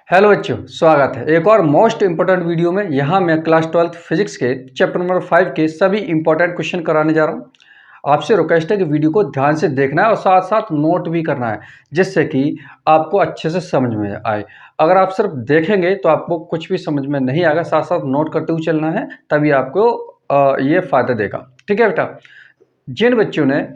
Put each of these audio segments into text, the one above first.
Hello बच्चों, स्वागत है एक और मोस्ट इंपॉर्टेंट वीडियो में। यहाँ मैं क्लास 12th फिजिक्स के चैप्टर नंबर 5 के सभी इंपॉर्टेंट क्वेश्चन कराने जा रहा हूँ। आपसे रिक्वेस्ट है कि वीडियो को ध्यान से देखना है और साथ साथ नोट भी करना है, जिससे कि आपको अच्छे से समझ में आए। अगर आप सिर्फ देखेंगे तो आपको कुछ भी समझ में नहीं आएगा, साथ साथ नोट करते हुए चलना है, तभी आपको ये फ़ायदा देगा। ठीक है बेटा। जिन बच्चों ने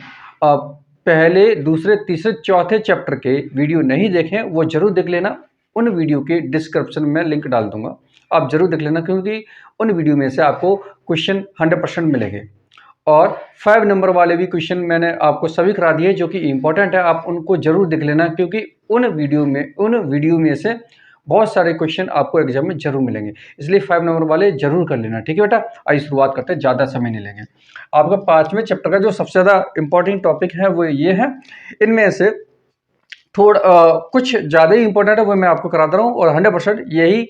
पहले, दूसरे, तीसरे, चौथे चैप्टर के वीडियो नहीं देखे वो जरूर देख लेना। उन वीडियो के डिस्क्रिप्शन में लिंक डाल दूंगा, आप जरूर देख लेना, क्योंकि उन वीडियो में से आपको क्वेश्चन 100% मिलेंगे। और 5 नंबर वाले भी क्वेश्चन मैंने आपको सभी करा दिए जो कि इंपॉर्टेंट है, आप उनको जरूर देख लेना, क्योंकि उन वीडियो में से बहुत सारे क्वेश्चन आपको एग्जाम में जरूर मिलेंगे। इसलिए 5 नंबर वाले जरूर कर लेना। ठीक है बेटा, आइए शुरुआत करते हैं, ज़्यादा समय नहीं लेंगे। आपका 5वें चैप्टर का जो सबसे ज़्यादा इंपॉर्टेंट टॉपिक है वो ये है। इनमें से कुछ ज़्यादा ही इंपॉर्टेंट है, वो मैं आपको कराता रहा हूँ, और 100% यही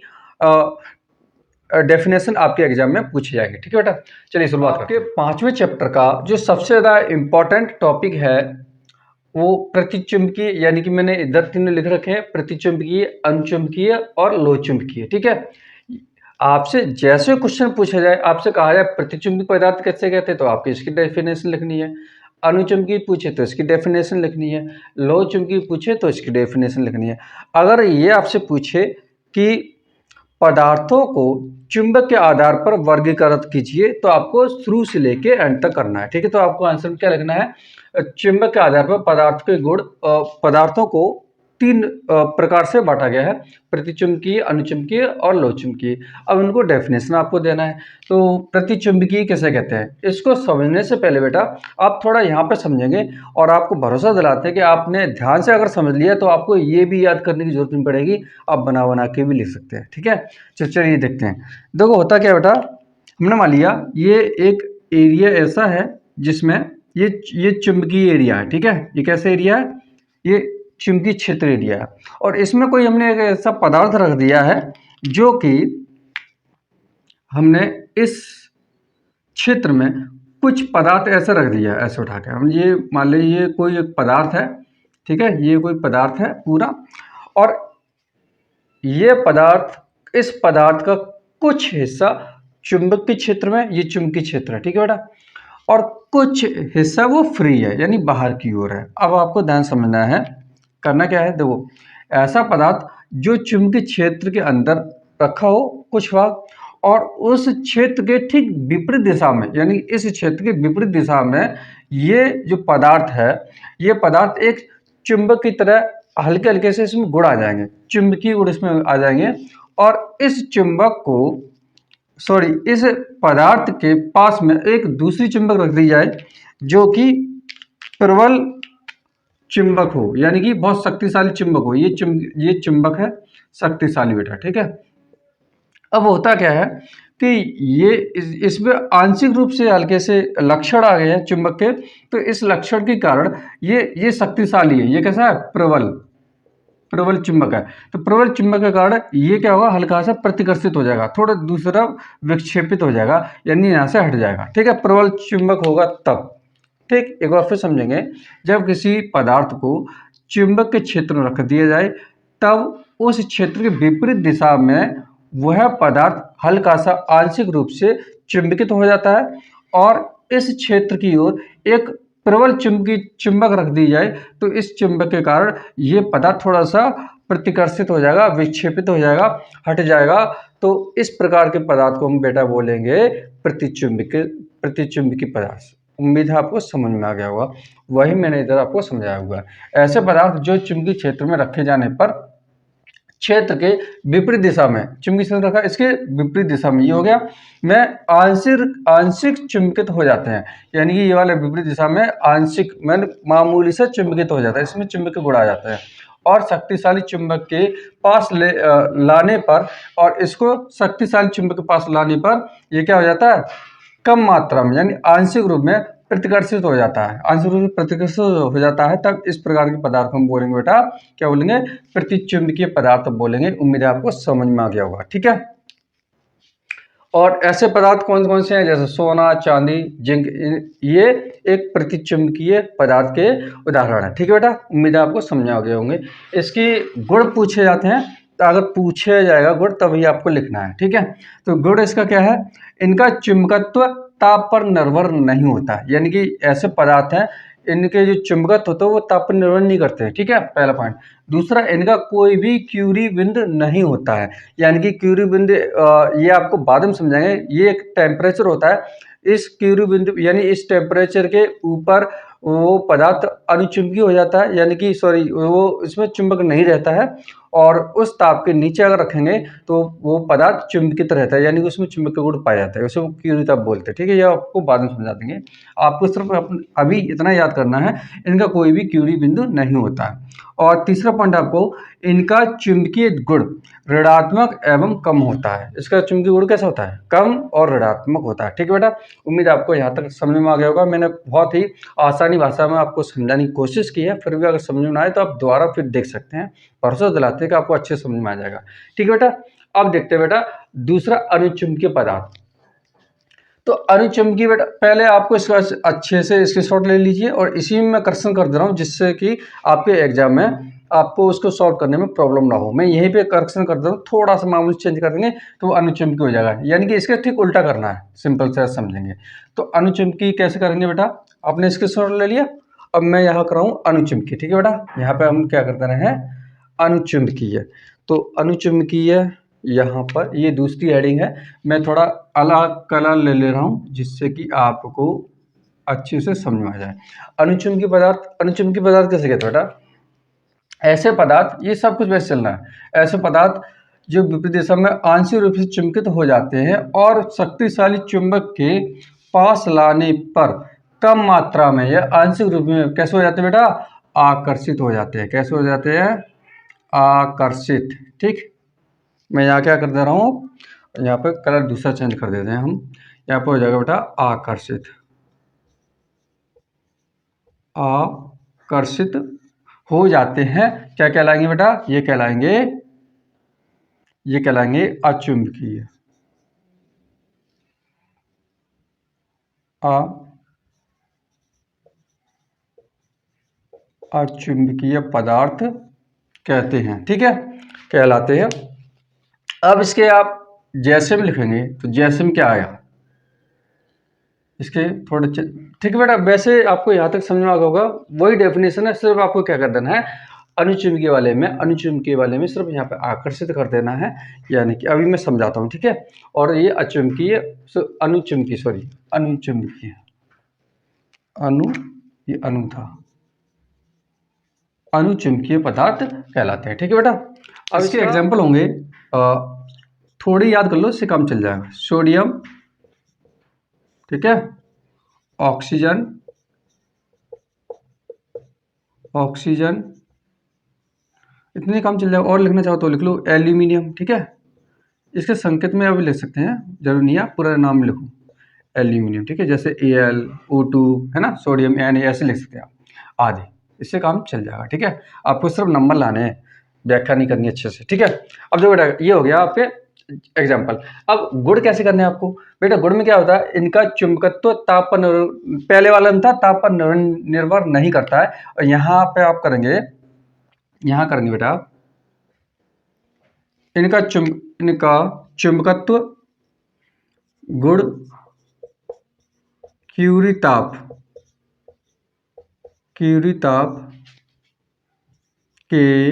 डेफिनेशन आपके एग्जाम में पूछे जाएंगे। ठीक है बेटा, चलिए शुरुआत करते हैं। आपके 5वें चैप्टर का जो सबसे ज़्यादा इंपॉर्टेंट टॉपिक है वो प्रतिचुंबकीय, यानी कि मैंने इधर तीनों लिख रखे हैं, प्रतिचुंबकीय, अनुचुंबकीय और लोहचुंबकीय। ठीक है, आपसे जैसे क्वेश्चन पूछा जाए, आपसे कहा जाए प्रतिचुंबी पदार्थ कैसे कहते हैं, तो आपको इसकी डेफिनेशन लिखनी है। अनुचुंबकीय पूछे तो इसकी डेफिनेशन लिखनी है। लोहचुंबकीय पूछे तो इसकी डेफिनेशन लिखनी है। अगर ये आपसे पूछे कि पदार्थों को चुंबक के आधार पर वर्गीकृत कीजिए, तो आपको शुरू से लेके एंड तक करना है। ठीक है, तो आपको आंसर में क्या लिखना है? चुंबक के आधार पर पदार्थ के गुण, पदार्थों को 3 प्रकार से बांटा गया है, प्रतिचुंबकीय, अनुचुंबकीय और लोहचुंबकीय। अब इनको डेफिनेशन आपको देना है। तो प्रतिचुंबकीय कैसे कहते हैं, इसको समझने से पहले बेटा आप थोड़ा यहाँ पे समझेंगे, और आपको भरोसा दिलाते हैं कि आपने ध्यान से अगर समझ लिया तो आपको ये भी याद करने की जरूरत नहीं पड़ेगी, आप बना बना के भी लिख सकते हैं। ठीक है, चलिए देखते हैं। देखो होता क्या बेटा, हमने मान लिया ये एक एरिया ऐसा है जिसमें ये चुंबकीय एरिया है। ठीक है, ये कैसे एरिया है? ये चुंबकीय क्षेत्र एरिया है, और इसमें कोई हमने एक ऐसा पदार्थ रख दिया है जो कि हमने इस क्षेत्र में कुछ पदार्थ ऐसे रख दिया है, ऐसे उठा के हम, ये मान लीजिए ये कोई एक पदार्थ है। ठीक है, ये कोई पदार्थ है पूरा, और ये पदार्थ, इस पदार्थ का कुछ हिस्सा चुंबकीय क्षेत्र में, ये चुंबकीय क्षेत्र है। ठीक है बेटा, और कुछ हिस्सा वो फ्री है, यानी बाहर की ओर है। अब आपको ध्यान समझना है, करना क्या है, देखो ऐसा पदार्थ जो चुंबकीय क्षेत्र के अंदर रखा हो कुछ भाग, और उस क्षेत्र के ठीक विपरीत दिशा में, यानी इस क्षेत्र के विपरीत दिशा में ये जो पदार्थ है, ये पदार्थ एक चुंबक की तरह हल्के हल्के से इसमें गुण आ जाएंगे, चुंबकीय गुण इसमें आ जाएंगे, और इस चुंबक को, सॉरी, इस पदार्थ के पास में एक दूसरी चुंबक रख दी जाए जो कि प्रबल चुंबक हो, यानी कि बहुत शक्तिशाली चुंबक हो। ये चुंबक है शक्तिशाली बेटा। ठीक है, अब होता क्या है कि ये इसमें आंशिक रूप से हल्के से लक्षण आ गए हैं चुंबक के, तो इस लक्षण के कारण ये शक्तिशाली है। ये कैसा है? प्रबल चुंबक है। तो प्रबल चुंबक के कारण ये क्या होगा, हल्का सा प्रतिकर्षित हो जाएगा, थोड़ा दूसरा विक्षेपित हो जाएगा, यानी यहाँ से हट जाएगा। ठीक है, प्रबल चुंबक होगा तब। ठीक, एक बार फिर समझेंगे, जब किसी पदार्थ को चुंबक के क्षेत्र में रख दिया जाए, तब उस क्षेत्र के विपरीत दिशा में वह पदार्थ हल्का सा आंशिक रूप से चुंबकित हो जाता है, और इस क्षेत्र की ओर एक प्रबल चुंबक रख दी जाए, तो इस चुंबक के कारण ये पदार्थ थोड़ा सा प्रतिकर्षित हो जाएगा, विक्षेपित हो जाएगा, हट जाएगा। तो इस प्रकार के पदार्थ को हम बेटा बोलेंगे प्रतिचुंबकीय पदार्थ। उम्मीद है आपको समझ में आ गया होगा, वही मैंने इधर आपको समझाया हुआ है। ऐसे पदार्थ जो चुंबकीय क्षेत्र में रखे जाने पर क्षेत्र के विपरीत दिशा में, चुंबकीय क्षेत्र रखा, इसके विपरीत दिशा में ये हो गया, में आंशिक चुंबकित हो जाते हैं, यानी कि ये वाले विपरीत दिशा में आंशिक मामूली से चुंबकित हो जाता है, इसमें चुंबकीय गुण आ जाता है, और शक्तिशाली चुंबक के पास लाने पर, और इसको शक्तिशाली चुंबक के पास लाने पर ये क्या हो जाता है, कम मात्रा में, यानी आंशिक रूप में प्रतिकर्षित हो जाता है, आंशिक रूप में प्रतिकर्षित हो जाता है। तब इस प्रकार के पदार्थ हम बोलेंगे बेटा, क्या बोलेंगे? प्रतिचुंबकीय पदार्थ बोलेंगे। उम्मीद है आपको समझ में आ गया होगा। ठीक है, और ऐसे पदार्थ कौन कौन से हैं, जैसे सोना, चांदी, जिंक, ये एक प्रतिचुंबकीय पदार्थ के उदाहरण है। ठीक है बेटा, उम्मीद है आपको समझ आ गए होंगे। इसकी गुण पूछे जाते हैं, अगर पूछा जाएगा गुण तभी आपको लिखना है, ठीक है। तो गुण इसका क्या है, इनका चुंबकत्व ताप पर निर्भर नहीं होता, यानी कि ऐसे पदार्थ हैं इनके जो चुंबकत्व होता है वो ताप पर निर्भर नहीं करते, ठीक है, पहला पॉइंट। दूसरा, इनका कोई भी क्यूरी बिंदु नहीं होता है, यानी कि क्यूरी बिंदु ये आपको बाद में समझाएंगे, ये एक टेम्परेचर होता है, इस क्यूरी बिंदु यानी इस टेम्परेचर के ऊपर वो पदार्थ अनुचुंबकीय हो जाता है, यानी कि सॉरी वो इसमें चुंबक नहीं रहता है, और उस ताप के नीचे अगर रखेंगे तो वो पदार्थ चुंबकित रहता है, यानी कि उसमें चुंबकीय गुण पाया जाता है, उसे वो क्यूरी ताप बोलते हैं, ठीक है। ये आपको बाद में समझा देंगे, आपको सिर्फ अभी इतना याद करना है, इनका कोई भी क्यूरी बिंदु नहीं होता है। और तीसरा पॉइंट आपको, इनका चुंबकीय गुण ऋणात्मक एवं कम होता है। इसका चुंबकीय गुण कैसा होता है, कम और ऋणात्मक होता है, ठीक है बेटा। उम्मीद आपको यहाँ तक समझ में आ गया होगा, मैंने बहुत ही आसानी भाषा में आपको समझाने की कोशिश की है, फिर भी अगर समझ में ना आए तो आप दोबारा फिर देख सकते हैं, भरोसा दिलाते हैं कि आपको अच्छे समझ में आ जाएगा, ठीक है बेटा। अब देखते हैं बेटा दूसरा, अनुचुंबकीय पदार्थ। तो अनुचुंबकीय बेटा पहले आपको इसका अच्छे से स्क्रीनशॉट ले लीजिए, और इसी में मैं करेक्शन कर दे रहा हूँ जिससे कि आपके एग्जाम में आपको उसको सॉल्व करने में प्रॉब्लम ना हो। मैं यहीं पे करेक्शन कर दे रहा हूँ, थोड़ा सा मामूल चेंज कर देंगे तो वो अनुचुंबकीय हो जाएगा, यानी कि इसका ठीक उल्टा करना है, सिंपल से समझेंगे। तो अनुचुंबकीय कैसे करेंगे बेटा, आपने स्क्रीनशॉट ले लिया, अब मैं यहाँ कराऊँ अनुचुंबकीय, ठीक है बेटा। यहाँ पे हम क्या करते रहे हैं, अनुचुंबकीय। तो अनुचुंबकीय यहाँ पर ये दूसरी हेडिंग है, मैं थोड़ा अलग कलर ले रहा हूँ जिससे कि आपको अच्छे से समझ में आ जाए। अनुचुंबकीय पदार्थ, अनुचुंबकीय पदार्थ कैसे कहते हैं बेटा, ऐसे पदार्थ, ये सब कुछ वैसे चलना है, ऐसे पदार्थ जो विपरीत दिशा में आंशिक रूप से चुंबकित हो जाते हैं और शक्तिशाली चुंबक के पास लाने पर कम मात्रा में या आंशिक रूप में कैसे हो जाते हैं बेटा, आकर्षित हो जाते हैं। कैसे हो जाते हैं, आकर्षित, ठीक। मैं यहाँ क्या कर दे रहा हूँ, यहाँ पे कलर दूसरा चेंज कर देते हैं हम, यहाँ पर हो जाएगा बेटा आकर्षित, आकर्षित हो जाते हैं। क्या कहलाएंगे बेटा, ये कहलाएंगे, ये कहलाएंगे अचुंबकीय, अचुंबकीय पदार्थ कहते हैं, ठीक है, कहलाते हैं। अब इसके आप जैसम लिखेंगे तो जैसम क्या आया, इसके थोड़े ठीक है बेटा। वैसे आपको यहाँ तक समझ में आ गया होगा, वही डेफिनेशन है, सिर्फ आपको क्या कर देना है, अनुचुंबकीय वाले में, अनुचुंबकीय वाले में सिर्फ यहाँ पे आकर्षित कर देना है, यानी कि अभी मैं समझाता हूँ, ठीक है। और ये अचुंबकीय, अनुचुंबकीय, सॉरी अनुचुंबकीय, अनु, ये अनु था, अनुचुंबकीय पदार्थ कहलाते हैं, ठीक है बेटा। अब इसके एग्जाम्पल होंगे, थोड़ी याद कर लो, इससे काम चल जाएगा। सोडियम, ठीक है, ऑक्सीजन, ऑक्सीजन, इतने काम चल जाएगा। और लिखना चाहो तो लिख लो एल्यूमिनियम, ठीक है। इसके संकेत में अभी लिख सकते हैं, जरूर नहीं है पूरा नाम लिखो, एल्यूमिनियम, ठीक है, जैसे Al O2 है ना, सोडियम Na, ऐसे लिख सकते हैं आप आदि, इससे काम चल जाएगा, ठीक है। आपको सिर्फ नंबर लाने हैं, व्याख्या नहीं करनी अच्छे से, ठीक है। अब जो बेटा ये हो गया आपके एग्जाम्पल। अब गुण कैसे करने हैं आपको बेटा, गुण में क्या होता है, इनका चुंबकत्व ताप पर पहले वाला में था, ताप पर निर्भर नहीं करता है, और यहाँ पे आप करेंगे, यहाँ करेंगे बेटा आप, इनका चुंबकत्व गुण क्यूरी ताप, क्यूरी ताप के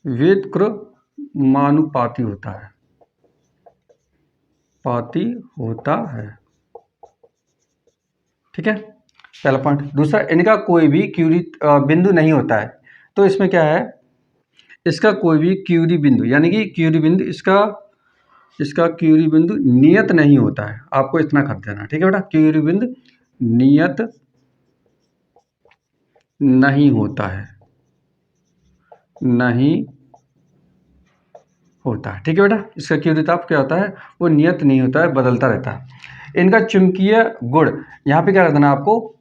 व्युत्क्रमानुपाती होता है, पाती होता है, ठीक है, पहला पॉइंट। दूसरा, इनका कोई भी क्यूरी बिंदु नहीं होता है, तो इसमें क्या है, इसका कोई भी क्यूरी बिंदु, यानी कि क्यूरी बिंदु इसका क्यूरी बिंदु नियत नहीं होता है, आपको इतना कर देना, ठीक है बेटा। क्यूरी बिंदु नियत नहीं होता है, नहीं होता है, ठीक है बेटा। इसका क्यूरी ताप क्या होता है, वो नियत नहीं होता है, बदलता रहता है। इनका चुंबकीय गुण, यहाँ पे क्या कर देना आपको,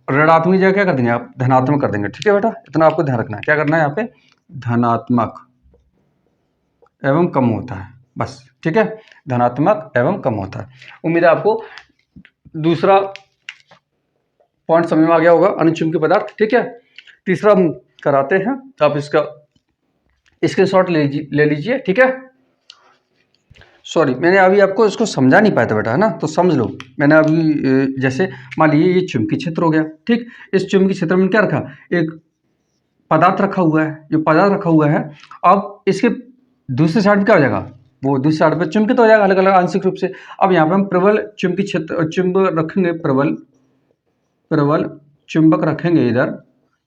ऋणात्मक जगह क्या कर देंगे आप, धनात्मक कर देंगे, ठीक है बेटा। इतना आपको ध्यान रखना है, क्या करना है यहाँ पे, धनात्मक एवं कम होता है, बस, ठीक है, धनात्मक एवं कम होता है। उम्मीद है आपको दूसरा पॉइंट समझ में आ गया होगा, अनुचुंबकीय पदार्थ, ठीक है। तीसरा हम कराते हैं, आप इसका स्क्रीनशॉट ले लीजिए, ठीक है। सॉरी, मैंने अभी आपको इसको समझा नहीं पाया था बेटा, है ना, तो समझ लो। मैंने अभी जैसे मान लीजिए ये चुंबकीय क्षेत्र हो गया, ठीक। इस चुंबकीय क्षेत्र में क्या रखा, एक पदार्थ रखा हुआ है, जो पदार्थ रखा हुआ है, अब इसके दूसरे साइड पे क्या हो जाएगा, वो दूसरी साइड पे चुंबकित हो जाएगा अलग अलग आंशिक रूप से। अब यहाँ पे हम प्रबल चुंबकीय क्षेत्र चुंबक रखेंगे, प्रबल प्रबल चुंबक रखेंगे इधर,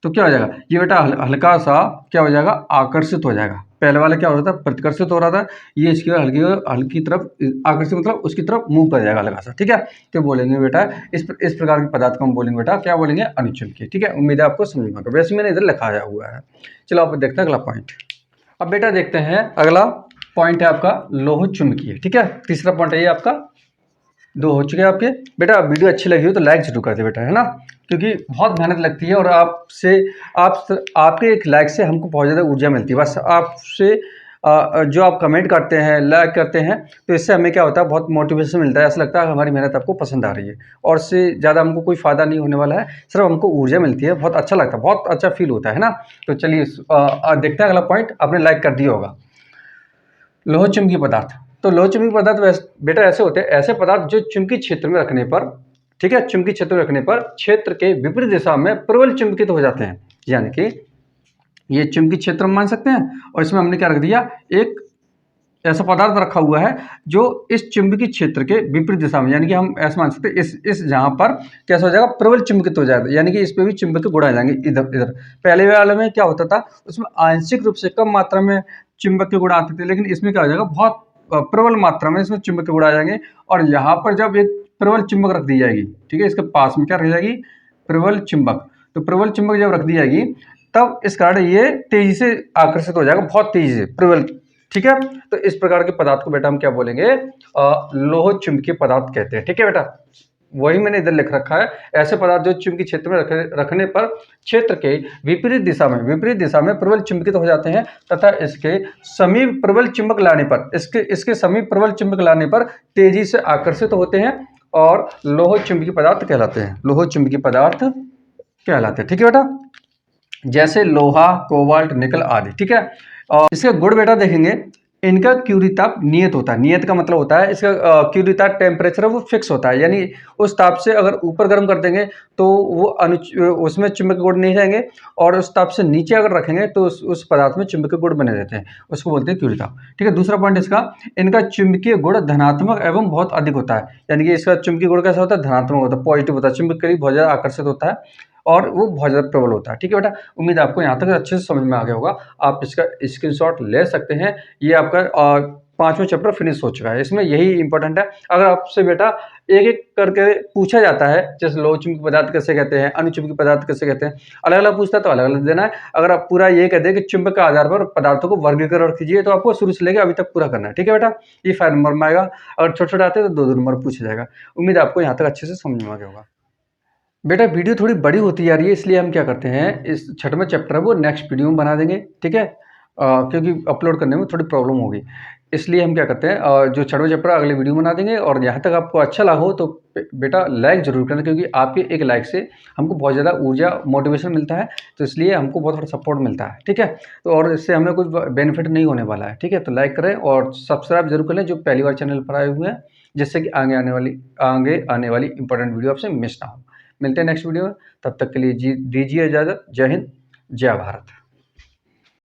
तो क्या हो जाएगा, ये बेटा हल्का सा क्या हो जाएगा, आकर्षित हो जाएगा। पहले वाला क्या हो रहा था, प्रतिकर्षित हो रहा था, ये इसकी हल्की हल्की तरफ आकर्षित, मतलब उसकी तरफ मूव कर जाएगा हल्का सा, ठीक है। तो बोलेंगे बेटा इस प्रकार के पदार्थ को हम बोलेंगे बेटा, क्या बोलेंगे, अनुचुंबकीय, ठीक है। उम्मीद है आपको समझ में आएगा, वैसे मैंने इधर लिखाया हुआ है। चलो आप देखते हैं अगला पॉइंट। अब बेटा देखते हैं अगला पॉइंट है आपका लौह चुंबकीय, ठीक है। तीसरा पॉइंट है ये आपका, 2 हो चुके हैं आपके। बेटा वीडियो अच्छी लगी हो तो लाइक जरूर कर दे बेटा, है ना, क्योंकि बहुत मेहनत लगती है और आपके एक लाइक से हमको बहुत ज़्यादा ऊर्जा मिलती है। बस आपसे जो आप कमेंट करते हैं, लाइक करते हैं, तो इससे हमें क्या होता है, बहुत मोटिवेशन मिलता है। ऐसा लगता है हमारी मेहनत आपको पसंद आ रही है, और इससे ज़्यादा हमको कोई फ़ायदा नहीं होने वाला है, सिर्फ हमको ऊर्जा मिलती है, बहुत अच्छा लगता है, बहुत अच्छा फील होता है ना। तो चलिए देखते हैं अगला पॉइंट, आपने लाइक कर दिया होगा। लोह चुंबकीय पदार्थ। तो लोह चुंबकीय पदार्थ बेटा ऐसे होते हैं, ऐसे पदार्थ जो चुंबकीय क्षेत्र में रखने पर, ठीक है, चुंबकीय क्षेत्र में रखने पर क्षेत्र के विपरीत दिशा में प्रबल चुंबकित हो जाते हैं। यानी कि ये चुंबकीय क्षेत्र मान सकते हैं, और इसमें हमने क्या रख दिया, एक ऐसा पदार्थ रखा हुआ है जो इस चुंबकीय क्षेत्र के विपरीत दिशा में, यानी कि हम ऐसा मान सकते हैं, इस जहां पर कैसा हो जाएगा, प्रबल चुंबकित हो जाएगा, यानी कि इस पे भी चुंबकीय गुण आ जाएंगे इधर इधर। पहले वाले में क्या होता था, उसमें आंशिक रूप से कम मात्रा में चुंबकीय गुण आते थे, लेकिन इसमें क्या हो जाएगा, बहुत प्रबल मात्रा में इसमें चुंबकीय गुण आ जाएंगे। और यहाँ पर जब एक प्रबल चुंबक रख दी जाएगी, ठीक है, इसके पास में क्या रह जाएगी, प्रबल चुंबक। तो प्रबल चुंबक जब रख दी जाएगी, तब इस कारण ये तेजी से आकर्षित हो जाएगा, बहुत तेजी से प्रबल, ठीक है। तो इस प्रकार के पदार्थ को बेटा हम क्या बोलेंगे, लोह चुंबकीय पदार्थ कहते हैं, ठीक है बेटा। वही मैंने इधर लिख रखा है, ऐसे पदार्थ जो चुंबकीय क्षेत्र में रखने पर क्षेत्र के विपरीत दिशा में प्रबल चुंबकित हो जाते हैं, तथा इसके समीप प्रबल चुंबक लाने पर इसके समीप प्रबल चुंबक लाने पर तेजी से आकर्षित होते हैं, और लोह चुंबकीय पदार्थ कहलाते हैं, लोह चुंबकीय पदार्थ कहलाते हैं, ठीक है बेटा। जैसे लोहा, कोबाल्ट, निकल आदि, ठीक है। और इसके गुण बेटा देखेंगे, इनका क्यूरी ताप नियत होता है। नियत का मतलब होता है इसका क्यूरी ताप टेम्परेचर है वो फिक्स होता है, यानी उस ताप से अगर ऊपर गर्म कर देंगे तो वो उसमें चुंबकीय गुण नहीं रहेंगे, और उस ताप से नीचे अगर रखेंगे तो उस पदार्थ में चुंबकीय गुण बने रहते हैं, उसको बोलते हैं क्यूरी ताप, ठीक है। दूसरा पॉइंट इसका, इनका चुंबकीय गुण धनात्मक एवं बहुत अधिक होता है, यानी कि इसका चुंबकीय गुण कैसा होता है, धनात्मक होता है, पॉजिटिव होता है, चुंबक के लिए बहुत ज़्यादा आकर्षित होता है, और वो बहुत ज़्यादा प्रबल होता है, ठीक है बेटा। उम्मीद है आपको यहाँ तक अच्छे से समझ में आ गया होगा। आप इसका स्क्रीनशॉट ले सकते हैं। ये आपका 5वां चैप्टर फिनिश हो चुका है, इसमें यही इंपॉर्टेंट है। अगर आपसे बेटा एक एक करके पूछा जाता है, जैसे लोह चुंबकीय पदार्थ कैसे कहते हैं, अनुचुंबकीय पदार्थ कैसे कहते हैं, अलग अलग पूछता है तो अलग अलग देना है। अगर आप पूरा ये कहते हैं कि चुंबक के आधार पर पदार्थों को वर्गीकरण कीजिए, तो आपको शुरू से लेकर अभी तक पूरा करना है, ठीक है बेटा। ये 5 नंबर में आएगा, अगर छोटे छोटे आते हैं तो 2 नंबर पूछा जाएगा। उम्मीद है आपको यहाँ तक अच्छे से समझ में आ गया होगा। बेटा वीडियो थोड़ी बड़ी होती जा रही है, इसलिए हम क्या करते हैं, इस छठवां चैप्टर है वो नेक्स्ट वीडियो में बना देंगे, ठीक है। क्योंकि अपलोड करने में थोड़ी प्रॉब्लम होगी, इसलिए हम क्या करते हैं, जो छठवां चैप्टर अगले वीडियो में बना देंगे। और यहाँ तक आपको अच्छा लगा हो तो बेटा लाइक ज़रूर करना, क्योंकि आपके एक लाइक से हमको बहुत ज़्यादा ऊर्जा मोटिवेशन मिलता है, तो इसलिए हमको बहुत बड़ा सपोर्ट मिलता है, ठीक है। तो और इससे हमें कुछ बेनिफिट नहीं होने वाला है, ठीक है। तो लाइक करें और सब्सक्राइब जरूर कर लें जो पहली बार चैनल पर आए हुए हैं, जिससे कि आगे आने वाली इंपॉर्टेंट वीडियो आपसे मिस ना हो। मिलते हैं नेक्स्ट वीडियो में, तब तक के लिए दीजिए इजाज़त। जय हिंद, जय भारत।